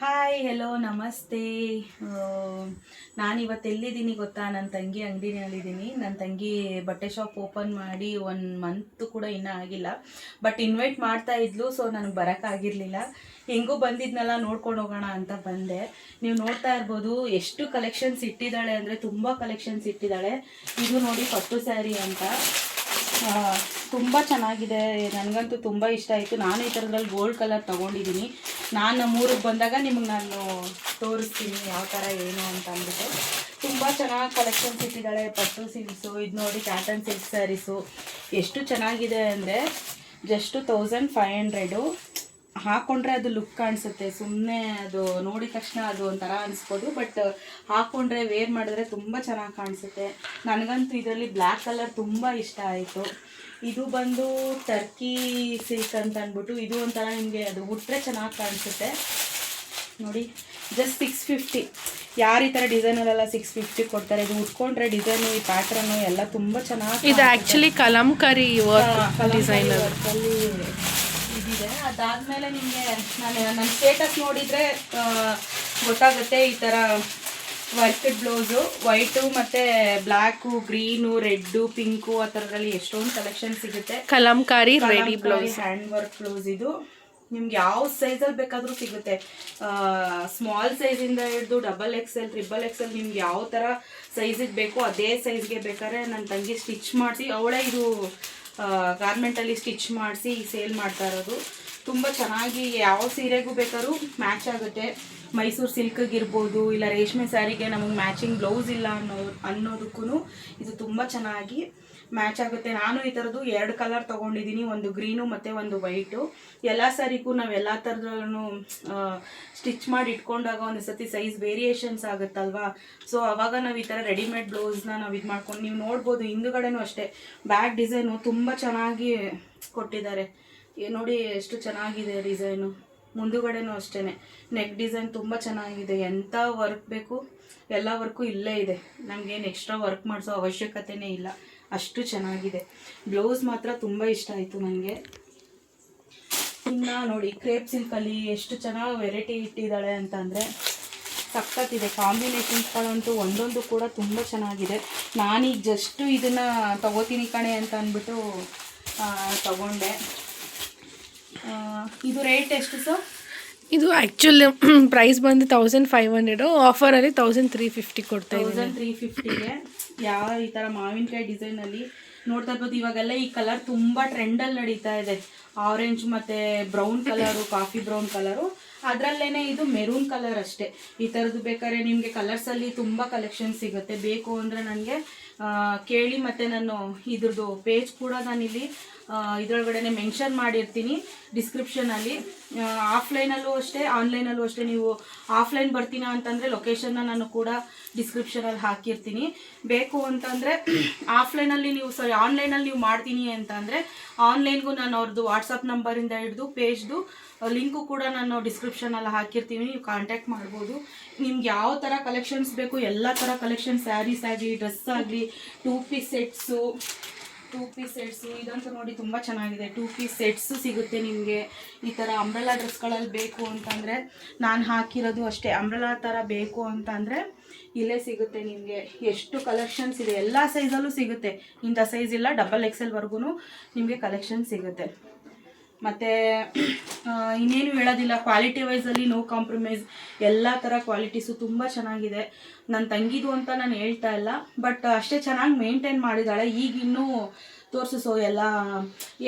Hi hello ನಮಸ್ತೆ. ನಾನಿವತ್ತು ಎಲ್ಲಿದ್ದೀನಿ ಗೊತ್ತಾ? ನನ್ನ ತಂಗಿ ಅಂಗಡಿನಲ್ಲಿದ್ದೀನಿ. ನನ್ನ ತಂಗಿ ಬಟ್ಟೆ ಶಾಪ್ ಓಪನ್ ಮಾಡಿ 1 ಮಂತ್ ಕೂಡ ಇನ್ನೂ ಆಗಿಲ್ಲ. ಬಟ್ ಇನ್ವೈಟ್ ಮಾಡ್ತಾ ಇದ್ಲು, ಸೊ ನನಗೆ ಬರೋಕ್ಕಾಗಿರಲಿಲ್ಲ. ಹೆಂಗೂ ಬಂದಿದ್ನಲ್ಲ, ನೋಡ್ಕೊಂಡು ಹೋಗೋಣ ಅಂತ ಬಂದೆ. ನೀವು ನೋಡ್ತಾ ಇರ್ಬೋದು ಎಷ್ಟು ಕಲೆಕ್ಷನ್ಸ್ ಇಟ್ಟಿದ್ದಾಳೆ ಅಂದರೆ ತುಂಬ ಕಲೆಕ್ಷನ್ಸ್ ಇಟ್ಟಿದ್ದಾಳೆ. ಇದು ನೋಡಿ ಪಟ್ಟು ಸ್ಯಾರಿ ಅಂತ, ತುಂಬ ಚೆನ್ನಾಗಿದೆ. ನನಗಂತೂ ತುಂಬ ಇಷ್ಟ ಆಯಿತು. ನಾನು ಈ ಥರದ್ರಲ್ಲಿ ಗೋಲ್ಡ್ ಕಲರ್ ತೊಗೊಂಡಿದ್ದೀನಿ. ನಾನು ನಮ್ಮೂರಿಗೆ ಬಂದಾಗ ನಿಮಗೆ ನಾನು ತೋರಿಸ್ತೀನಿ ಯಾವ ಥರ ಏನು ಅಂತ ಅಂದ್ಬಿಟ್ಟು. ತುಂಬ ಚೆನ್ನಾಗಿ ಕಲೆಕ್ಷನ್ಸ್ ಇಟ್ಟಿದ್ದಾಳೆ. ಪಟ್ಟು ಸಿಲ್ಕ್ಸು, ಇದು ನೋಡಿ ಕ್ಯಾಟನ್ ಸಿಲ್ಕ್ ಸ್ಯಾರೀಸು ಎಷ್ಟು ಚೆನ್ನಾಗಿದೆ ಅಂದರೆ ಜಸ್ಟ್ 1500. ಹಾಕ್ಕೊಂಡ್ರೆ ಅದು ಲುಕ್ ಕಾಣಿಸುತ್ತೆ. ಸುಮ್ಮನೆ ಅದು ನೋಡಿದ ತಕ್ಷಣ ಅದು ಒಂಥರ ಅನಿಸ್ಬೋದು, ಬಟ್ ಹಾಕ್ಕೊಂಡ್ರೆ ವೇರ್ ಮಾಡಿದ್ರೆ ತುಂಬ ಚೆನ್ನಾಗಿ ಕಾಣಿಸುತ್ತೆ. ನನಗಂತೂ ಇದರಲ್ಲಿ ಬ್ಲ್ಯಾಕ್ ಕಲರ್ ತುಂಬ ಇಷ್ಟ ಆಯಿತು. ಇದು ಬಂದು ಟರ್ಕಿ ಸಿಲ್ಕ್ ಅಂತ ಅಂದ್ಬಿಟ್ಟು, ಇದು ಒಂಥರ ನಿಮಗೆ ಅದು ಉಟ್ರೆ ಚೆನ್ನಾಗಿ ಕಾಣಿಸುತ್ತೆ ನೋಡಿ. ಜಸ್ಟ್ 650. ಯಾರು ಈ ಥರ ಡಿಸೈನಲ್ಲೆಲ್ಲ 650 ಕೊಡ್ತಾರೆ. ಇದು ಉಟ್ಕೊಂಡ್ರೆ ಡಿಸೈನು, ಈ ಪ್ಯಾಟ್ರನ್ನು ಎಲ್ಲ ತುಂಬ ಚೆನ್ನಾಗಿ. ಇದು ಆ್ಯಕ್ಚುಲಿ ಕಲಂಕಾರಿ ಡಿಸೈನರ್ ವರ್ಕಲ್ಲಿ ಇದಿದೆ. ಅದಾದಮೇಲೆ ನಿಮಗೆ ನನ್ನ ಸ್ಟೇಟಸ್ ನೋಡಿದರೆ ಗೊತ್ತಾಗುತ್ತೆ. ಈ ಥರ ವರ್ಕ್ಡ್ ಬ್ಲೌಸು, ವೈಟು ಮತ್ತು ಬ್ಲ್ಯಾಕು, ಗ್ರೀನು, ರೆಡ್ಡು, ಪಿಂಕು ಆ ಥರದಲ್ಲಿ ಎಷ್ಟೊಂದು ಕಲೆಕ್ಷನ್ ಸಿಗುತ್ತೆ. Kalamkari ready blouse, hand work blouse. ಇದು ನಿಮ್ಗೆ ಯಾವ ಸೈಜಲ್ಲಿ ಬೇಕಾದರೂ ಸಿಗುತ್ತೆ. ಸ್ಮಾಲ್ ಸೈಜಿಂದ ಹಿಡಿದು XXL, XXL ನಿಮ್ಗೆ ಯಾವ ಥರ ಸೈಜಿಗೆ ಬೇಕೋ ಅದೇ ಸೈಜ್ಗೆ ಬೇಕಾದ್ರೆ ನನ್ನ ತಂಗಿ ಸ್ಟಿಚ್ ಮಾಡಿಸಿ, ಅವಳೇ ಇದು ಗಾರ್ಮೆಂಟಲ್ಲಿ ಸ್ಟಿಚ್ ಮಾಡಿಸಿ ಸೇಲ್ ಮಾಡ್ತಾ ಇರೋದು. ತುಂಬ ಚೆನ್ನಾಗಿ ಯಾವ ಸೀರೆಗೂ ಬೇಕಾದ್ರೂ ಮ್ಯಾಚ್ ಆಗುತ್ತೆ. ಮೈಸೂರು ಸಿಲ್ಕ್ಗಿರ್ಬೋದು, ಇಲ್ಲ ರೇಷ್ಮೆ ಸ್ಯಾರಿಗೆ ನಮಗೆ ಮ್ಯಾಚಿಂಗ್ ಬ್ಲೌಸ್ ಇಲ್ಲ ಅನ್ನೋದಕ್ಕೂ ಇದು ತುಂಬ ಚೆನ್ನಾಗಿ ಮ್ಯಾಚ್ ಆಗುತ್ತೆ. ನಾನು ಈ ಥರದ್ದು 2 ಕಲರ್ ತೊಗೊಂಡಿದ್ದೀನಿ, ಒಂದು ಗ್ರೀನು ಮತ್ತು ಒಂದು ವೈಟು. ಎಲ್ಲ ಸ್ಯಾರಿಗೂ ನಾವು ಎಲ್ಲ ಥರದೂ ಸ್ಟಿಚ್ ಮಾಡಿ ಇಟ್ಕೊಂಡಾಗ ಒಂದು ಸತಿ ಸೈಜ್ ವೇರಿಯೇಷನ್ಸ್ ಆಗುತ್ತಲ್ವಾ. ಸೊ ಆವಾಗ ನಾವು ಈ ಥರ ರೆಡಿಮೇಡ್ ಬ್ಲೌಸ್ನ ನಾವು ಇದು ಮಾಡ್ಕೊಂಡು, ನೀವು ನೋಡ್ಬೋದು ಹಿಂದುಗಡೆನೂ ಅಷ್ಟೇ ಬ್ಯಾಕ್ ಡಿಸೈನು ತುಂಬ ಚೆನ್ನಾಗಿ ಕೊಟ್ಟಿದ್ದಾರೆ. ನೋಡಿ ಎಷ್ಟು ಚೆನ್ನಾಗಿದೆ ಡಿಸೈನು. ಮುಂದುಗಡೆನೂ ಅಷ್ಟೇ ನೆಕ್ ಡಿಸೈನ್ ತುಂಬ ಚೆನ್ನಾಗಿದೆ. ಎಂಥ ವರ್ಕ್ ಬೇಕು ಎಲ್ಲ ವರ್ಕು ಇಲ್ಲೇ ಇದೆ. ನಮಗೇನು ಎಕ್ಸ್ಟ್ರಾ ವರ್ಕ್ ಮಾಡಿಸೋ ಅವಶ್ಯಕತೆಯೇ ಇಲ್ಲ, ಅಷ್ಟು ಚೆನ್ನಾಗಿದೆ. ಬ್ಲೌಸ್ ಮಾತ್ರ ತುಂಬ ಇಷ್ಟ ಆಯಿತು ನನಗೆ. ಇನ್ನು ನೋಡಿ ಕ್ರೇಪ್ ಸಿಲ್ಕಲ್ಲಿ ಎಷ್ಟು ಚೆನ್ನಾಗಿ ವೆರೈಟಿ ಇಟ್ಟಿದ್ದಾಳೆ ಅಂತಂದರೆ ಸಖತ್ತಿದೆ. ಕಾಂಬಿನೇಷನ್ಸ್ಗಳಂತೂ ಒಂದೊಂದು ಕೂಡ ತುಂಬ ಚೆನ್ನಾಗಿದೆ. ನಾನೀಗ ಜಸ್ಟು ಇದನ್ನು ತಗೋತೀನಿ ಕಣೆ ಅಂತ ಅಂದ್ಬಿಟ್ಟು ತಗೊಂಡೆ. ಇದು ರೇಟ್ ಎಷ್ಟು ಸರ್? ಇದು ಆ್ಯಕ್ಚುಲಿ ಪ್ರೈಸ್ ಬಂದು 1500, ಆಫರಲ್ಲಿ 1350 ಕೊಡ್ತಾ ಇದ್ದೀನಿ. 1350ಗೆ ಯಾವ ಈ ಥರ ಮಾವಿನಕಾಯಿ ಡಿಸೈನಲ್ಲಿ ನೋಡ್ತಾ ಇರ್ಬೋದು. ಇವಾಗೆಲ್ಲ ಈ ಕಲರ್ ತುಂಬ ಟ್ರೆಂಡಲ್ಲಿ ನಡೀತಾ ಇದೆ. ಆರೆಂಜ್ ಮತ್ತು brown colour, coffee brown colour, ಅದರಲ್ಲೇ ಇದು ಮೆರೂನ್ ಕಲರ್ ಅಷ್ಟೇ. ಈ ಥರದ್ದು ಬೇಕಾದ್ರೆ ನಿಮಗೆ ಕಲರ್ಸಲ್ಲಿ ತುಂಬ ಕಲೆಕ್ಷನ್ ಸಿಗುತ್ತೆ. ಬೇಕು ಅಂದರೆ ನನಗೆ ಕೇಳಿ, ಮತ್ತು ನಾನು ಇದ್ರದ್ದು ಪೇಜ್ ಕೂಡ ನಾನಿಲ್ಲಿ ಇದರೊಳಗಡೆ ಮೆನ್ಷನ್ ಮಾಡಿರ್ತೀನಿ ಡಿಸ್ಕ್ರಿಪ್ಷನಲ್ಲಿ. ಆಫ್ಲೈನಲ್ಲೂ ಅಷ್ಟೇ, ಆನ್ಲೈನಲ್ಲೂ ಅಷ್ಟೇ. ನೀವು ಆಫ್ಲೈನ್ ಬರ್ತೀನ ಅಂತಂದರೆ ಲೊಕೇಶನ್ನ ನಾನು ಕೂಡ ಡಿಸ್ಕ್ರಿಪ್ಷನಲ್ಲಿ ಹಾಕಿರ್ತೀನಿ. ಬೇಕು ಅಂತಂದರೆ ಆಫ್ಲೈನಲ್ಲಿ ನೀವು ಆನ್ಲೈನಲ್ಲಿ ನೀವು ಮಾಡ್ತೀನಿ ಅಂತ ಅಂದರೆ ಆನ್ಲೈನ್ಗೂ ನಾನು ಅವ್ರದ್ದು ವಾಟ್ಸಪ್ ನಂಬರಿಂದ ಹಿಡಿದು ಪೇಜ್ದು ಲಿಂಕು ಕೂಡ ನಾನು ಡಿಸ್ಕ್ರಿಪ್ಷನಲ್ಲಿ ಹಾಕಿರ್ತೀನಿ. ನೀವು ಕಾಂಟ್ಯಾಕ್ಟ್ ಮಾಡ್ಬೋದು. ನಿಮ್ಗೆ ಯಾವ ಥರ ಕಲೆಕ್ಷನ್ಸ್ ಬೇಕು ಎಲ್ಲ ಥರ ಕಲೆಕ್ಷನ್, ಸ್ಯಾರೀಸ್ ಆಗಲಿ, ಡ್ರೆಸ್ ಆಗಲಿ, 2 ಪೀಸ್ ಸೆಟ್ಸು, ಇದಂತೂ ನೋಡಿ ತುಂಬ ಚೆನ್ನಾಗಿದೆ. 2 ಪೀಸ್ ಸೆಟ್ಸು ಸಿಗುತ್ತೆ ನಿಮಗೆ. ಈ ಥರ ಅಂಬ್ರೆಲಾ ಡ್ರೆಸ್ಗಳಲ್ಲಿ ಬೇಕು ಅಂತಂದರೆ ನಾನು ಹಾಕಿರೋದು ಅಷ್ಟೇ. ಅಂಬ್ರೆಲಾ ಥರ ಬೇಕು ಅಂತಂದರೆ ಇಲ್ಲೇ ಸಿಗುತ್ತೆ ನಿಮಗೆ. ಎಷ್ಟು ಕಲೆಕ್ಷನ್ಸ್ ಇದೆ, ಎಲ್ಲ ಸೈಜಲ್ಲೂ ಸಿಗುತ್ತೆ. ಇಂಥ ಸೈಜ್ ಇಲ್ಲ, XXLವರೆಗೂ ನಿಮಗೆ ಕಲೆಕ್ಷನ್ ಸಿಗುತ್ತೆ. ಮತ್ತು ಇನ್ನೇನು ಹೇಳೋದಿಲ್ಲ, ಕ್ವಾಲಿಟಿ ವೈಸಲ್ಲಿ ನೋ ಕಾಂಪ್ರಮೈಸ್. ಎಲ್ಲ ಥರ ಕ್ವಾಲಿಟೀಸು ತುಂಬ ಚೆನ್ನಾಗಿದೆ. ನನ್ನ ತಂಗಿದು ಅಂತ ನಾನು ಹೇಳ್ತಾ ಇಲ್ಲ, ಬಟ್ ಅಷ್ಟೇ ಚೆನ್ನಾಗಿ ಮೇಂಟೈನ್ ಮಾಡಿದ್ದಾಳೆ. ಈಗಿನ್ನೂ ತೋರಿಸೋ ಎಲ್ಲ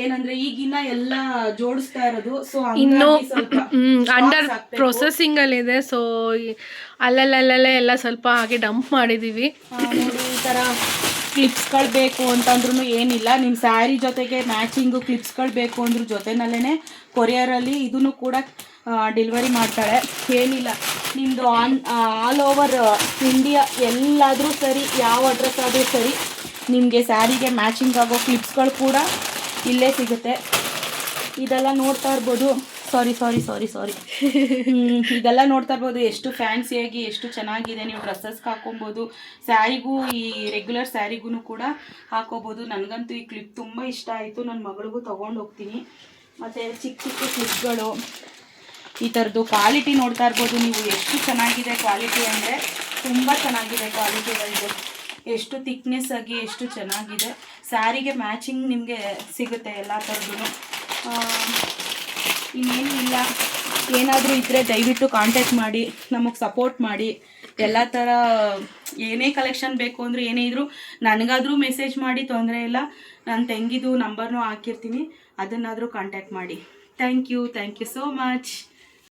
ಏನಂದರೆ ಈಗಿನ್ನ ಎಲ್ಲ ಜೋಡಿಸ್ತಾ ಇರೋದು. ಸೊ ಇನ್ನೂ ಅಂಡರ್ ಪ್ರೊಸೆಸಿಂಗಲ್ಲಿದೆ. ಸೊ ಅಲ್ಲಲ್ಲೇ ಎಲ್ಲ ಸ್ವಲ್ಪ ಹಾಗೆ ಡಂಪ್ ಮಾಡಿದ್ದೀವಿ. ನೋಡಿ ಈ ಥರ ಕ್ಲಿಪ್ಸ್ಗಳು ಬೇಕು ಅಂತಂದ್ರೂ ಏನಿಲ್ಲ, ನಿಮ್ಮ ಸ್ಯಾರಿ ಜೊತೆಗೆ ಮ್ಯಾಚಿಂಗು ಕ್ಲಿಪ್ಸ್ಗಳು ಬೇಕು ಅಂದ್ರೂ ಜೊತೆನಲ್ಲೇ ಕೊರಿಯರಲ್ಲಿ ಇದನ್ನು ಕೂಡ ಡೆಲಿವರಿ ಮಾಡ್ತಾಳೆ. ಏನಿಲ್ಲ, ನಿಮ್ಮದು ಆಲ್ ಓವರ್ ಇಂಡಿಯಾ ಎಲ್ಲಾದರೂ ಸರಿ, ಯಾವ ಅಡ್ರೆಸ್ ಆದರೂ ಸರಿ, ನಿಮಗೆ ಸ್ಯಾರಿಗೆ ಮ್ಯಾಚಿಂಗ್ ಆಗೋ ಕ್ಲಿಪ್ಸ್ಗಳು ಕೂಡ ಇಲ್ಲೇ ಸಿಗುತ್ತೆ. ಇದೆಲ್ಲ ನೋಡ್ತಾ ಇರ್ಬೋದು. ಸಾರಿ ಇದೆಲ್ಲ ನೋಡ್ತಾ ಇರ್ಬೋದು ಎಷ್ಟು ಫ್ಯಾನ್ಸಿಯಾಗಿ ಎಷ್ಟು ಚೆನ್ನಾಗಿದೆ. ನೀವು ಡ್ರೆಸ್ಸಸ್ಗೆ ಹಾಕೊಬೋದು, ಸ್ಯಾರಿಗೂ, ಈ ರೆಗ್ಯುಲರ್ ಸ್ಯಾರಿಗೂ ಕೂಡ ಹಾಕೋಬೋದು. ನನಗಂತೂ ಈ ಕ್ಲಿಪ್ ತುಂಬ ಇಷ್ಟ ಆಯಿತು. ನನ್ನ ಮಗಳಿಗೂ ತೊಗೊಂಡು ಹೋಗ್ತೀನಿ. ಮತ್ತು ಚಿಕ್ಕ ಕ್ಲಿಪ್ಗಳು ಈ ಥರದ್ದು ಕ್ವಾಲಿಟಿ ನೋಡ್ತಾ ಇರ್ಬೋದು ನೀವು, ಎಷ್ಟು ಚೆನ್ನಾಗಿದೆ ಕ್ವಾಲಿಟಿ ಅಂದರೆ ತುಂಬ ಚೆನ್ನಾಗಿದೆ ಕ್ವಾಲಿಟಿಗಳಿದು. ಎಷ್ಟು ಥಿಕ್ನೆಸ್ ಆಗಿ ಎಷ್ಟು ಚೆನ್ನಾಗಿದೆ. ಸ್ಯಾರಿಗೆ ಮ್ಯಾಚಿಂಗ್ ನಿಮಗೆ ಸಿಗುತ್ತೆ ಎಲ್ಲ ಥರದ್ದು. ಇನ್ನೇನು ಇಲ್ಲ, ಏನಾದರೂ ಇದ್ದರೆ ದಯವಿಟ್ಟು ಕಾಂಟ್ಯಾಕ್ಟ್ ಮಾಡಿ, ನಮಗೆ ಸಪೋರ್ಟ್ ಮಾಡಿ. ಎಲ್ಲ ಥರ ಏನೇ ಕಲೆಕ್ಷನ್ ಬೇಕು ಅಂದರೆ ಏನೇ ಇದ್ದರೂ ನನಗಾದರೂ ಮೆಸೇಜ್ ಮಾಡಿ, ತೊಂದರೆ ಇಲ್ಲ. ನನ್ನ ತಂಗಿದು ನಂಬರ್ನೂ ಹಾಕಿರ್ತೀನಿ, ಅದನ್ನಾದರೂ ಕಾಂಟ್ಯಾಕ್ಟ್ ಮಾಡಿ. Thank you so much.